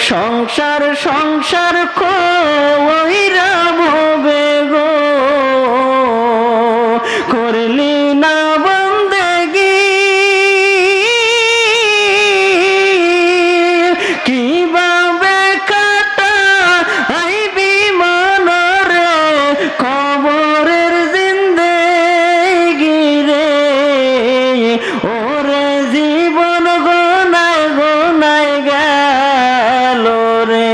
সংসার সংসার কইরা ভবে গো করলি না বন্দেগি কিভাবে কাটা আইবি মনরে খবরের জিন্দেগি রে ওরে জীবন গোনায় গোনায় গেল রে।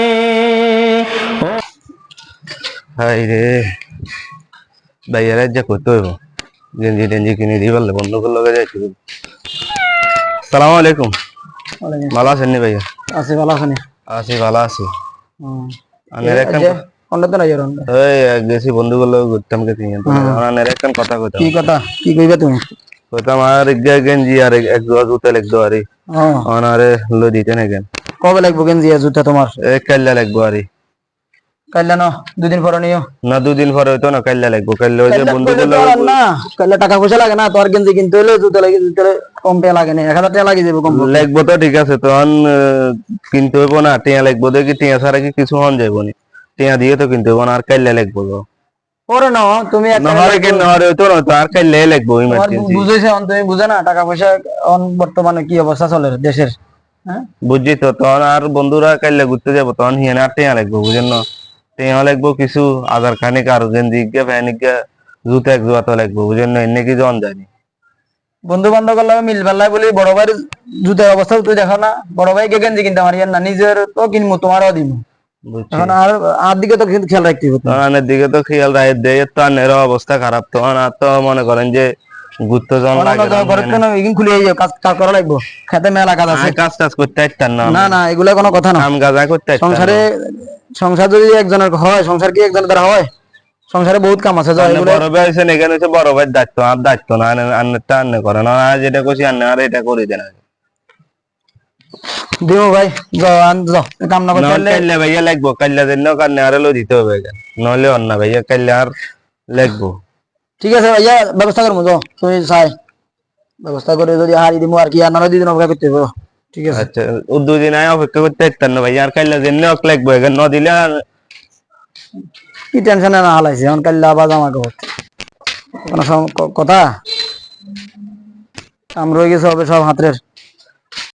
হাই রে ভাইয়ারা যা করতে হইব গেঞ্জি টেঞ্জি কিনে দিয়ে পারলে বন্ধুকের লগে যাইছি। সালাম আলাইকুম। ভালো আছেন নি ভাইয়া? আছি ভালো আছেন? আছি ভালো আছি। গেছি বন্ধুগুলো লগে ঘুরতাম গেছি একখান কথা কইতাম। কি কথা কি কইবা তুমি? কইতাম আর গেঞ্জি আর এক জোড়া জুতা লাগতো আরে আরে লো দিতে না কেন? কবে লাগবো গেঞ্জি আর জুতা তোমার? কাল্লা লাগবো আরে। কাল্লা না দুদিন পরে নিও না দুদিন পরে হইতো না, কাল্লা লাগবো। কাল্লা ওই যে বন্ধুগুলো না কাল্লা টাকা পয়সা লাগে না তোর গেঞ্জি কিনতে হলে জুতা লাগে জুতা কম টাকা লাগে না 1000 টাকা লাগে যাবে কম লাগবো তো ঠিক আছে তখন কিনতে হইব না টিয়া লাগবো দেখি টিয়া ছাড়া কি কিছু হন যাইব নি টিয়া দিয়ে তো কিনতে হইব না আর কাল্লা লাগবো ওরে না তুমি নহরে কি নহরে হইতো না তো আর কাল্লা লাগবো ইমার্জেন্সি বুঝেছো তুমি বুঝে না টাকা পয়সা বর্তমানে কি অবস্থা চলে দেশের হ্যাঁ বুঝছি তো তখন আর বন্ধুরা কাল্লা ঘুরতে যাবো তখন হিয়ানে আর টিয়া লাগবো বুঝেন না টিয়া লাগবো কিছু আধার খানিক আর গেঞ্জি গিয়া ফ্যানিক গিয়া জুতা এক জোড়া তো লাগবো বুঝেন না এনে কি জন যায়নি বন্ধু বান্ধব মিল পাল্লাই বলি বড় ভাইয়ের জুতার অবস্থা তুই দেখো না বড় ভাইকে গেঞ্জি কিনতে পারি না নিজের তো কিনবো তোমারও দিব এখন আর দিকে তো কিন্তু খেয়াল রাখতে হবে আনের দিকে তো খেয়াল রাখে দেয় তো আনের অবস্থা খারাপ তখন আর তো মনে করেন যে ঘুরতে যাওয়া লাগে খুলে কাজ করা লাগবো খেতে মেলা কাজ আছে কাজ টাজ করতে পারতাম না না না এগুলা কোনো কথা না কাম গাজা করতে সংসারে সংসার যদি একজনের হয় সংসার কি একজনের দ্বারা হয় সংসারে বহুত কাম আছে বড় ভাই আছেন এখানে হচ্ছে বড় ভাই দায়িত্ব আর দায়িত্ব না আন্নারটা আন্নে করে না যেটা করছি আন্নে আর এটা করে দেন দিও ভাই যাও আন যাও কাম না করতে কাল্লা ভাইয়া লাগবো কাল্লা দিন কান্নে আর লো দিতে হবে নইলে অন্য ভাইয়া কাল্লা আর লাগবো ঠিক আছে ভাইয়া ব্যবস্থা করবো যাও তুমি চাই ব্যবস্থা করে যদি হারি দিমু আর কি আর নারা দিদিন অপেক্ষা করতে হবে ঠিক আছে আচ্ছা ও দুদিন আয় অপেক্ষা করতে পারতাম না ভাইয়া আর কাল্লা দিন লাগবো ন দিলে কি টেনশনে না হালাইছে এখন কাল্লা আবার জামা কাপড় কোনো কথা কাম রয়ে গেছে হবে সব হাতের